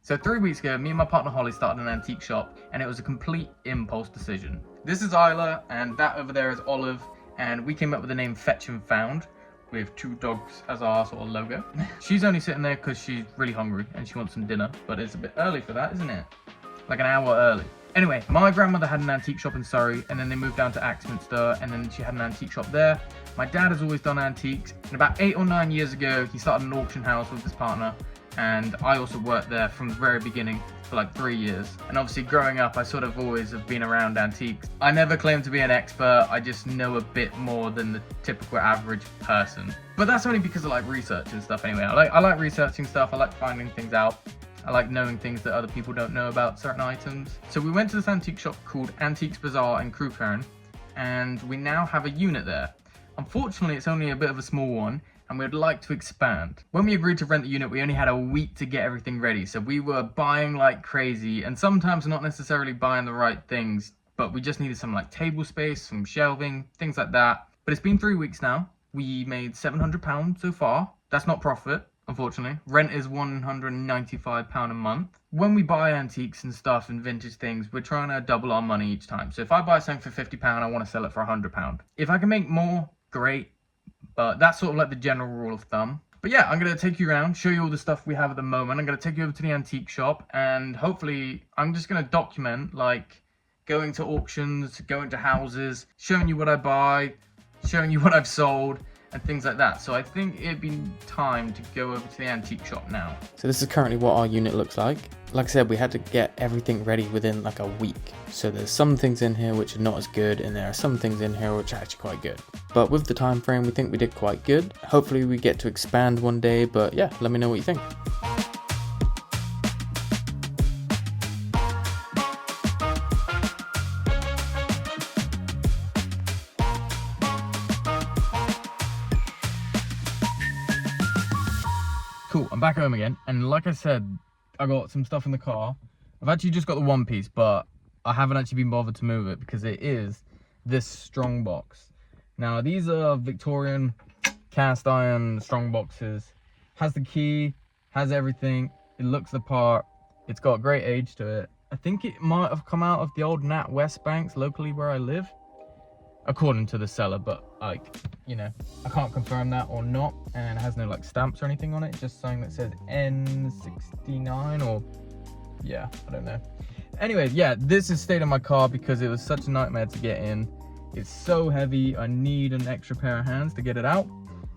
So 3 weeks ago, me and my partner Holly started an antique shop, and it was a complete impulse decision. This is Isla, and that over there is Olive, and we came up with the name Fetch and Found, with 2 dogs as our sort of logo. She's only sitting there because she's really hungry and she wants some dinner, but it's a bit early for that, isn't it? Like an hour early. Anyway, my grandmother had an antique shop in Surrey, and then they moved down to Axminster, and then she had an antique shop there. My dad has always done antiques, and about 8 or 9 years ago, he started an auction house with his partner, and I also worked there from the very beginning for like 3 years. And obviously growing up, I sort of always have been around antiques. I never claim to be an expert, I just know a bit more than the typical average person. But that's only because I like research and stuff anyway. I like researching stuff, I like finding things out. I like knowing things that other people don't know about certain items. So we went to this antique shop called Antiques Bazaar in Crewcairn, and we now have a unit there. Unfortunately, it's only a bit of a small one, and we'd like to expand. When we agreed to rent the unit, we only had a week to get everything ready, so we were buying like crazy, and sometimes not necessarily buying the right things, but we just needed some like table space, some shelving, things like that. But it's been 3 weeks now. We made £700 so far. That's not profit, unfortunately. Rent is £195 a month. When we buy antiques and stuff and vintage things, we're trying to double our money each time. So if I buy something for £50, I want to sell it for £100. If I can make more, great. But that's sort of like the general rule of thumb. But yeah, I'm going to take you around, show you all the stuff we have at the moment. I'm going to take you over to the antique shop, and hopefully I'm just going to document like going to auctions, going to houses, showing you what I buy, showing you what I've sold, and things like that. So I think it'd be time to go over to the antique shop now. So this is currently what our unit looks like. Like I said, we had to get everything ready within like a week. So there's some things in here which are not as good, and there are some things in here which are actually quite good. But with the time frame, we think we did quite good. Hopefully we get to expand one day, but yeah, let me know what you think. Cool, I'm back home again, and like I said, I got some stuff in the car. I've actually just got the one piece, but I haven't actually been bothered to move it because it is this strong box. Now these are Victorian cast iron strong boxes. Has the key, has everything, it looks the part, it's got great age to it. I think it might have come out of the old Nat West banks locally where I live, according to the seller, but like, you know, I can't confirm that or not, and it has no like stamps or anything on it, just something that says N69 or yeah, I don't know. Anyway, yeah, this has stayed in my car because it was such a nightmare to get in. It's so heavy, I need an extra pair of hands to get it out.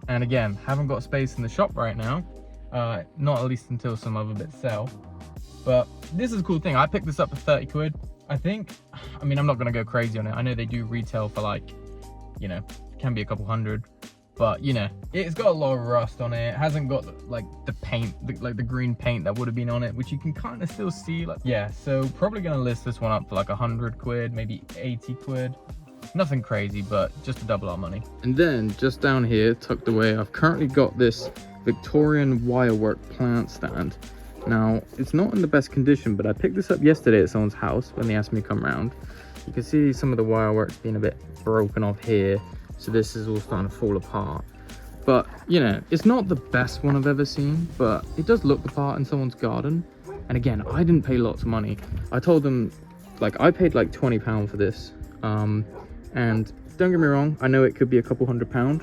And again, haven't got space in the shop right now, not at least until some other bits sell. But this is a cool thing. I picked this up for 30 quid. I think, I mean, I'm not gonna go crazy on it. I know they do retail for like, you know, can be a couple hundred, but you know, it's got a lot of rust on it. It hasn't got like the paint, like the green paint that would have been on it, which you can kind of still see. Like, yeah, so probably gonna list this one up for like 100 quid, maybe 80 quid. Nothing crazy, but just to double our money. And then just down here, tucked away, I've currently got this Victorian wirework plant stand. Now, it's not in the best condition, but I picked this up yesterday at someone's house when they asked me to come around. You can see some of the wirework's being a bit broken off here, so this is all starting to fall apart. But, you know, it's not the best one I've ever seen, but it does look the part in someone's garden. And again, I didn't pay lots of money. I told them, like, I paid like £20 for this. And don't get me wrong, I know it could be a couple £100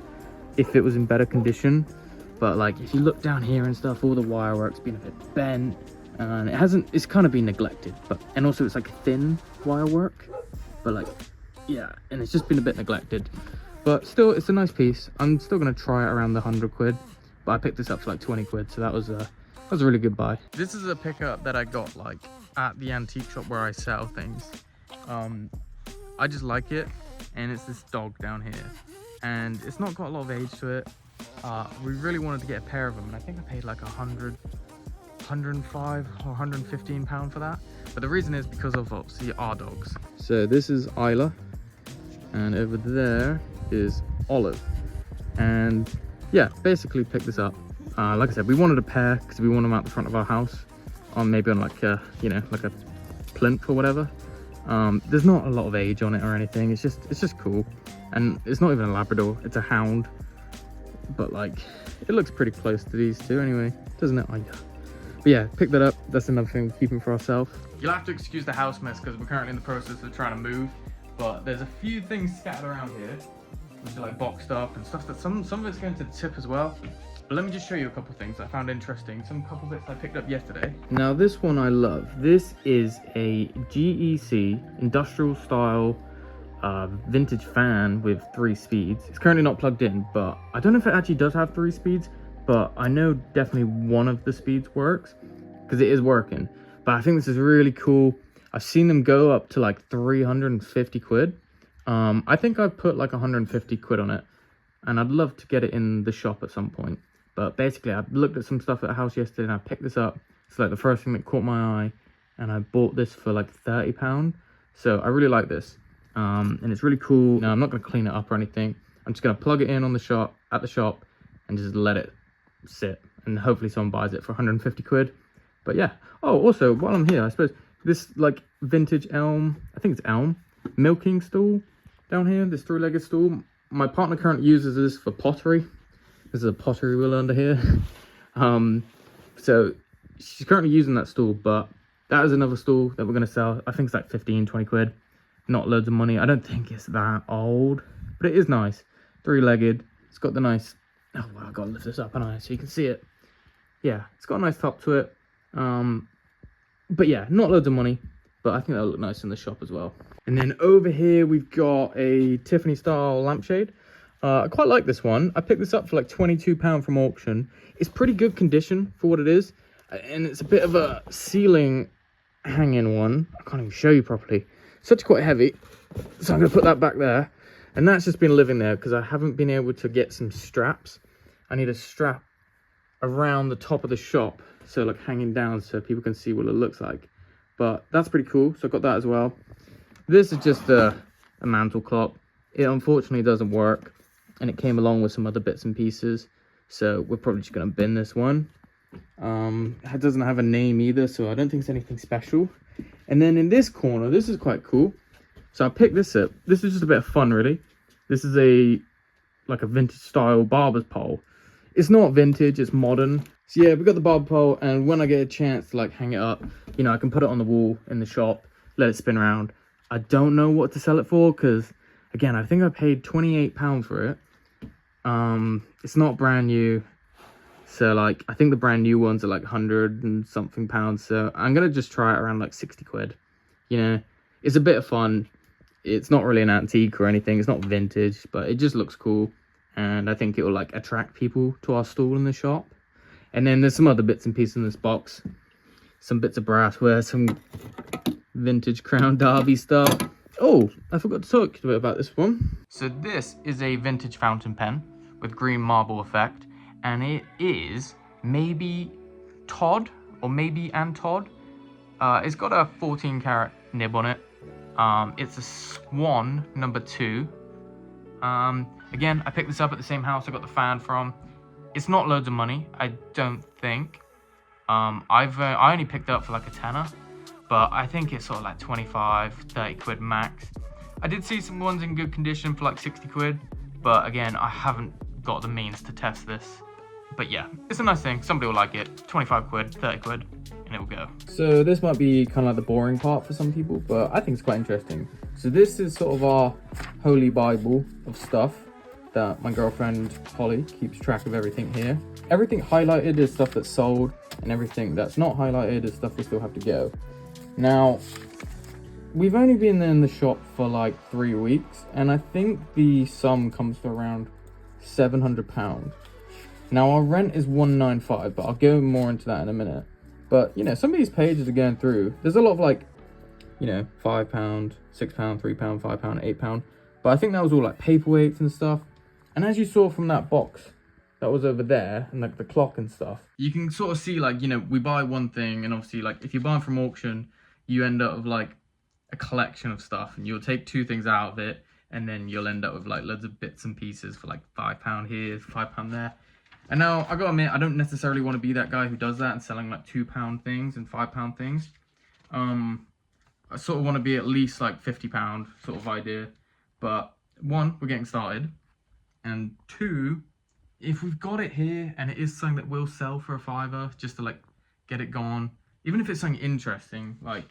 if it was in better condition. But like, if you look down here and stuff, all the wirework's been a bit bent, and it's kind of been neglected. And also it's like thin wirework, but like, yeah, and it's just been a bit neglected. But still, it's a nice piece. I'm still gonna try it around the 100 quid, but I picked this up for like 20 quid, so that was a really good buy. This is a pickup that I got like at the antique shop where I sell things. I just like it, and it's this dog down here, and it's not got a lot of age to it. We really wanted to get a pair of them, and I think I paid like 105 or 115 pound for that. But the reason is because of obviously our dogs. So this is Isla, and over there is Olive. And yeah, basically picked this up. Like I said, we wanted a pair because we want them out the front of our house, maybe on like a, you know, like a plinth or whatever. There's not a lot of age on it or anything. It's just cool, and it's not even a Labrador, it's a hound. But like, it looks pretty close to these two anyway, doesn't it? Oh, yeah. But yeah, pick that up. That's another thing we're keeping for ourselves. You'll have to excuse the house mess because we're currently in the process of trying to move. But there's a few things scattered around here, which are like boxed up and stuff that some of it's going to the tip as well. But let me just show you a couple things I found interesting. Some couple bits I picked up yesterday. Now this one I love. This is a GEC industrial style vintage fan with 3 speeds. It's currently not plugged in, but I don't know if it actually does have 3 speeds, but I know definitely one of the speeds works because it is working. But I think this is really cool. I've seen them go up to like 350 quid. I think I've put like 150 quid on it, and I'd love to get it in the shop at some point. But basically, I looked at some stuff at the house yesterday and I picked this up. It's like the first thing that caught my eye, and I bought this for like £30. So I really like this. And it's really cool. Now I'm not going to clean it up or anything. I'm just going to plug it in on the shop, and just let it sit. And hopefully someone buys it for 150 quid. But yeah. Oh, also, while I'm here, I suppose this like vintage elm, I think it's elm, milking stool down here, this 3-legged stool. My partner currently uses this for pottery. There's a pottery wheel under here. So she's currently using that stool, but that is another stool that we're going to sell. I think it's like 15-20 quid. Not loads of money. I don't think it's that old, but it is nice. 3-legged. It's got the nice, oh well, I gotta lift this up, haven't I, so you can see it. Yeah, it's got a nice top to it. But yeah, not loads of money, but I think that'll look nice in the shop as well. And then over here we've got a Tiffany style lampshade. I quite like this one. I picked this up for like £22 from auction. It's pretty good condition for what it is, and it's a bit of a ceiling hanging one. I can't even show you properly. It's actually quite heavy, so I'm going to put that back there. And that's just been living there because I haven't been able to get some straps. I need a strap around the top of the shop, so like hanging down so people can see what it looks like. But that's pretty cool, so I got that as well. This is just a mantle clock. It unfortunately doesn't work, and it came along with some other bits and pieces, so we're probably just going to bin this one. It doesn't have a name either, so I don't think it's anything special. And then in this corner, this is quite cool. So I picked this up. This is just a bit of fun, really. This is like a vintage style barber's pole. It's not vintage, it's modern. So yeah, we got the barber pole, and when I get a chance to like hang it up, you know, I can put it on the wall in the shop, let it spin around. I don't know what to sell it for because, again, I think I paid £28 for it. It's not brand new. So like, I think the brand new ones are like 100 and something pounds. So I'm going to just try it around like 60 quid. You know, it's a bit of fun. It's not really an antique or anything. It's not vintage, but it just looks cool. And I think it will like attract people to our stall in the shop. And then there's some other bits and pieces in this box. Some bits of brassware, some vintage Crown Derby stuff. Oh, I forgot to talk a bit about this one. So this is a vintage fountain pen with green marble effect. And it is maybe Todd or maybe and Todd. It's got a 14 karat nib on it. It's a Swan number 2. Again, I picked this up at the same house I got the fan from. It's not loads of money, I don't think. I only picked it up for like a tenner, but I think it's sort of like 25, 30 quid max. I did see some ones in good condition for like 60 quid, but again, I haven't got the means to test this. But yeah, it's a nice thing. Somebody will like it. 25 quid, 30 quid, and it will go. So this might be kind of like the boring part for some people, but I think it's quite interesting. So this is sort of our holy Bible of stuff that my girlfriend Holly keeps track of everything here. Everything highlighted is stuff that's sold, and everything that's not highlighted is stuff we still have to go. Now, we've only been in the shop for like 3 weeks, and I think the sum comes to around £700. Now our rent is £195, but I'll go more into that in a minute. But you know, some of these pages are going through. There's a lot of like, you know, £5, £6, £3, £5, £8. But I think that was all like paperweights and stuff. And as you saw from that box that was over there, and like the clock and stuff, you can sort of see like, you know, we buy one thing, and obviously like if you buy from auction, you end up with like a collection of stuff, and you'll take 2 things out of it, and then you'll end up with like loads of bits and pieces for like £5 here, £5 there. And now, I gotta admit, I don't necessarily want to be that guy who does that and selling like £2 things and £5 things. I sort of want to be at least like £50 sort of idea. But 1, we're getting started. And 2, if we've got it here and it is something that will sell for a £5, just to like get it gone. Even if it's something interesting, like,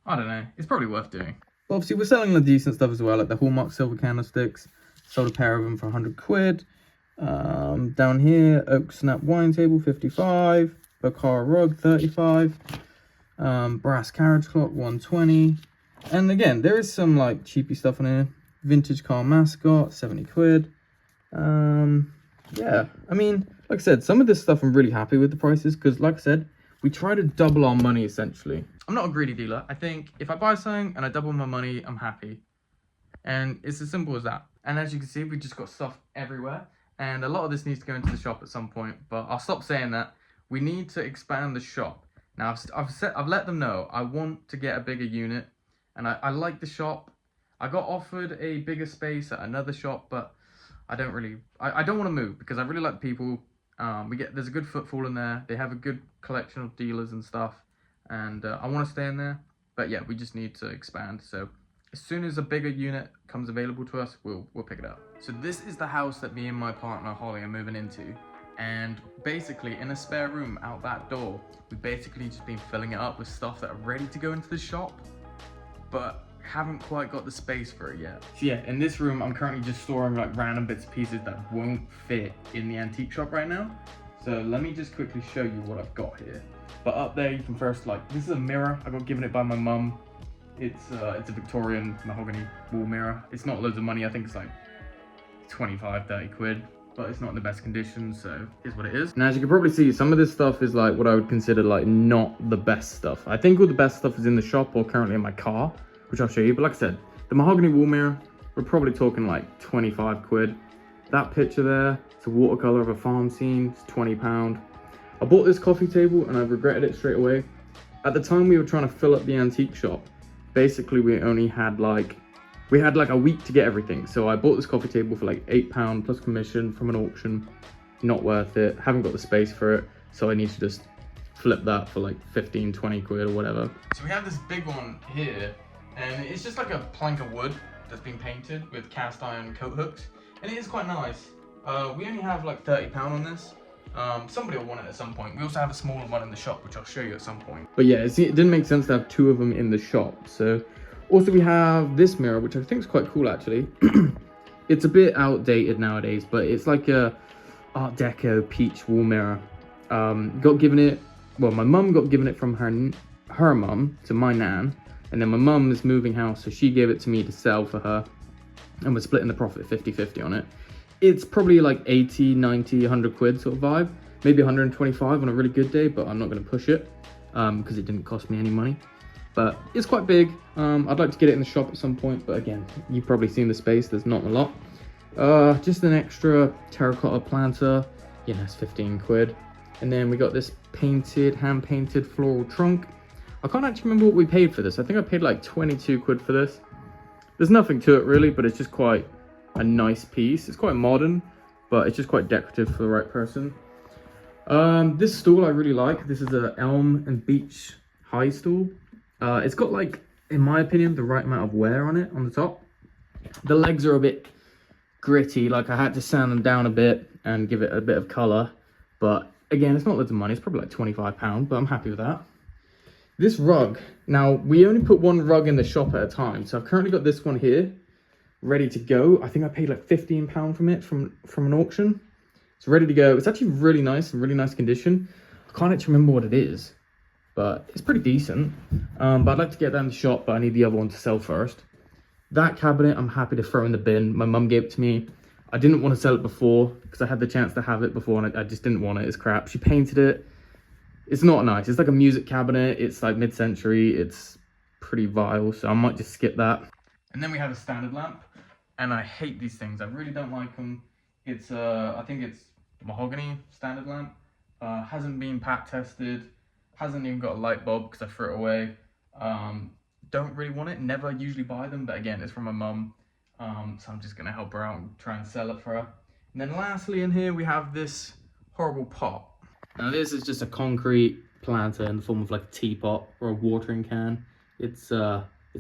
I don't know, it's probably worth doing. But obviously, we're selling the decent stuff as well, like the Hallmark silver candlesticks. Sold a pair of them for 100 quid. Down here, oak snap wine table, 55. Bocara rug, 35. Brass carriage clock, 120. And again, there is some like cheapy stuff on here. Vintage car mascot, 70 quid. Yeah, I mean, like I said, some of this stuff I'm really happy with the prices, because like I said, we try to double our money essentially. I'm not a greedy dealer. I think if I buy something and I double my money, I'm happy. And it's as simple as that. And as you can see, we just got stuff everywhere. And a lot of this needs to go into the shop at some point, but I'll stop saying that. We need to expand the shop. Now, I've let them know I want to get a bigger unit, and I like the shop. I got offered a bigger space at another shop, but I don't want to move because I really like people. There's a good footfall in there. They have a good collection of dealers and stuff, and I want to stay in there. But yeah, we just need to expand. So as soon as a bigger unit comes available to us, we'll pick it up. So this is the house that me and my partner Holly are moving into. And basically in a spare room out that door, we've basically just been filling it up with stuff that are ready to go into the shop, but haven't quite got the space for it yet. So yeah, in this room, I'm currently just storing like random bits and pieces that won't fit in the antique shop right now. So let me just quickly show you what I've got here. But up there, you can first this is a mirror. I got given it by my mum. It's a Victorian mahogany wall mirror. It's not loads of money. I think it's like 25, 30 quid. But it's not in the best condition, so here's what it is. And as you can probably see, some of this stuff is like what I would consider like not the best stuff. I think all the best stuff is in the shop or currently in my car, which I'll show you. But like I said, the mahogany wall mirror, we're probably talking like 25 quid. That picture there, it's a watercolor of a farm scene, it's £20. I bought this coffee table and I've regretted it straight away. At the time we were trying to fill up the antique shop, basically we only had like a week to get everything. So I bought this coffee table for like £8 plus commission from an auction. Not worth it. Haven't got the space for it. So I need to just flip that for like 15, 20 quid or whatever. So we have this big one here, and it's just like a plank of wood that's been painted with cast iron coat hooks. And it is quite nice. We only have like £30 on this. Somebody will want it at some point. We also have a smaller one in the shop, which I'll show you at some point. But yeah, it didn't make sense to have two of them in the shop. So also we have this mirror, which I think is quite cool actually. It's a bit outdated nowadays, but it's like a Art Deco peach wall mirror. Got given it, well, my mum got given it from her mum to my nan, and then my mum is moving house, so she gave it to me to sell for her, and we're splitting the profit 50-50 on it. It's probably like 80, 90, 100 quid sort of vibe, maybe 125 on a really good day, but I'm not going to push it because it didn't cost me any money. But it's quite big. I'd like to get it in the shop at some point, but again, you've probably seen the space, there's not a lot. Just an extra terracotta planter, you know, it's 15 quid. And then we got this painted, hand-painted floral trunk. I can't actually remember what we paid for this. I think I paid like 22 quid for this. There's nothing to it really, but it's just quite a nice piece. It's quite modern, but it's just quite decorative for the right person. This stool I really like. This is a elm and beech high stool. It's got like, in my opinion, the right amount of wear on it on the top. The legs are a bit gritty, like I had to sand them down a bit and give it a bit of colour. But again, it's not loads of money, it's probably like £25, but I'm happy with that. This rug, now we only put one rug in the shop at a time, so I've currently got this one here, ready to go. I think I paid like £15 from it from an auction. It's ready to go. It's actually really nice, in really nice condition. I can't actually remember what it is, but it's pretty decent. But I'd like to get that in the shop, but I need the other one to sell first. That cabinet, I'm happy to throw in the bin. My mum gave it to me. I didn't want to sell it before because I had the chance to have it before and I just didn't want it. It's crap. She painted it. It's not nice. It's like a music cabinet. It's like mid-century. It's pretty vile, so I might just skip that. And then we have a standard lamp, and I hate these things. I really don't like them. It's I think it's mahogany standard lamp. Hasn't been pack tested. Hasn't even got a light bulb because I threw it away. Don't really want it. Never usually buy them, but again, it's from my mum. So I'm just gonna help her out and try and sell it for her. And then lastly in here, we have this horrible pot. Now this is just a concrete planter in the form of like a teapot or a watering can. It's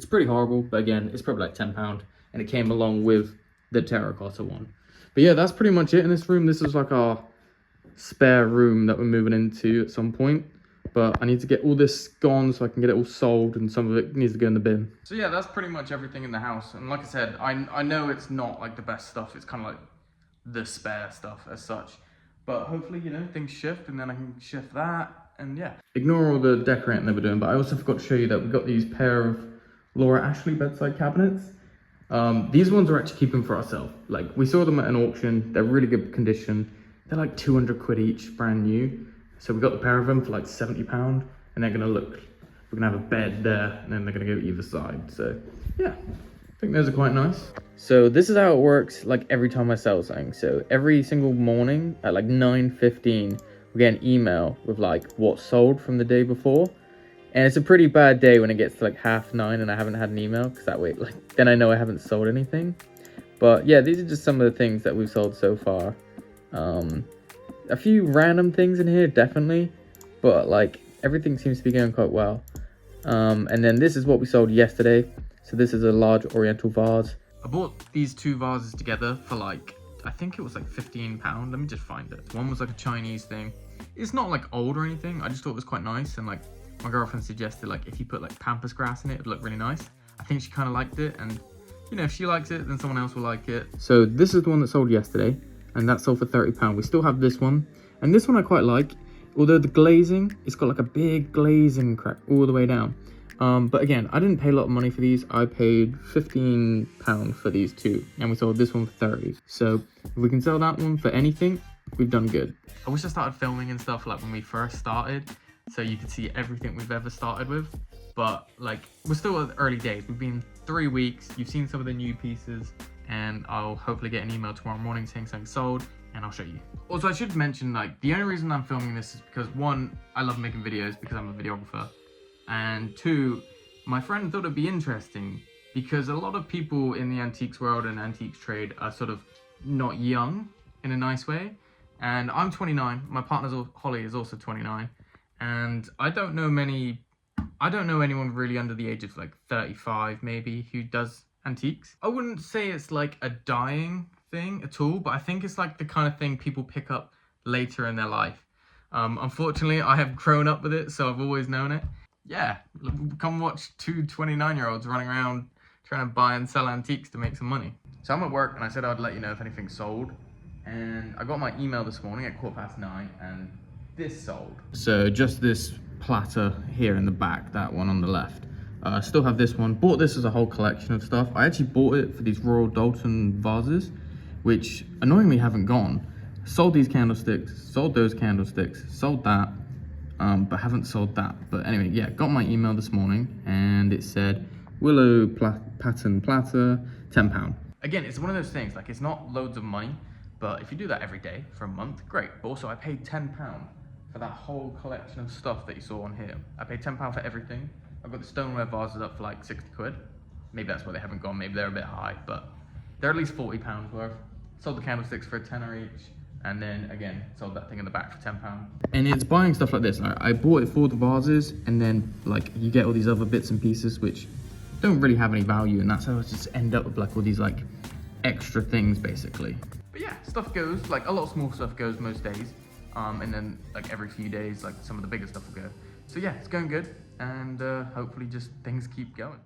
pretty horrible, but again, it's probably like £10 and it came along with the terracotta one. But yeah, that's pretty much it in this room. This is like our spare room that we're moving into at some point. But I need to get all this gone so I can get it all sold, and some of it needs to go in the bin. So yeah, that's pretty much everything in the house. And like I said, I know it's not like the best stuff. It's kind of like the spare stuff as such. But hopefully, you know, things shift and then I can shift that. And yeah. Ignore all the decorating that we're doing, but I also forgot to show you that we got these pair of Laura Ashley bedside cabinets. These ones are actually keeping for ourselves. Like, we saw them at an auction. They're really good condition. They're like 200 quid each, brand new. So we got the pair of them for like £70, and they're gonna look, we're gonna have a bed there, and then they're gonna go either side. So yeah, I think those are quite nice. So this is how it works like every time I sell something. So every single morning at like 9:15, we get an email with like what's sold from the day before. And it's a pretty bad day when it gets to like 9:30 and I haven't had an email, because that way, like, then I know I haven't sold anything. But yeah, these are just some of the things that we've sold so far. A few random things in here, definitely, but like everything seems to be going quite well. And then this is what we sold yesterday. So this is a large oriental vase. I bought these two vases together for like, I think it was like £15. Let me just find it. One was like a Chinese thing. It's not like old or anything. I just thought it was quite nice, and like my girlfriend suggested like if you put like pampas grass in it, it'd look really nice. I think she kind of liked it, and you know, if she likes it, then someone else will like it. So this is the one that sold yesterday, and that sold for £30. We still have this one, and this one I quite like, although the glazing, it's got like a big glazing crack all the way down. But again, I didn't pay a lot of money for these. I paid £15 for these two, and we sold this one for 30. So if we can sell that one for anything, we've done good. I wish I started filming and stuff like when we first started, so you could see everything we've ever started with. But like, we're still at the early days. We've been 3 weeks. You've seen some of the new pieces, and I'll hopefully get an email tomorrow morning saying something sold, and I'll show you. Also, I should mention, like, the only reason I'm filming this is because, one, I love making videos because I'm a videographer, and two, my friend thought it'd be interesting because a lot of people in the antiques world and antiques trade are sort of not young in a nice way. And I'm 29, my partner Holly is also 29, and I don't know anyone really under the age of like 35 maybe who does antiques. I wouldn't say it's like a dying thing at all, but I think it's like the kind of thing people pick up later in their life. Unfortunately, I have grown up with it, so I've always known it. Yeah, come watch two 29-year-olds running around trying to buy and sell antiques to make some money. So I'm at work, and I said I'd let you know if anything sold. And I got my email this morning at 9:15, and this sold. So just this platter here in the back, that one on the left. Still have this one. Bought this as a whole collection of stuff. I actually bought it for these Royal Doulton vases, which annoyingly haven't gone. Sold these candlesticks, sold those candlesticks, sold that, but haven't sold that. But anyway, yeah, got my email this morning, and it said willow pattern platter, £10. Again, it's one of those things, like, it's not loads of money, but if you do that every day for a month, great. But also, I paid £10 for that whole collection of stuff that you saw on here. I paid £10 for everything. I've got the stoneware vases up for like 60 quid. Maybe that's why they haven't gone, maybe they're a bit high, but they're at least £40 worth. Sold the candlesticks for a tenner each, and then again, sold that thing in the back for £10. And it's buying stuff like this. I bought it for the vases, and then like you get all these other bits and pieces which don't really have any value, and that's how I just end up with like all these like extra things basically. But yeah, stuff goes, like a lot of small stuff goes most days. And then like every few days, like some of the bigger stuff will go. So yeah, it's going good, and hopefully just things keep going.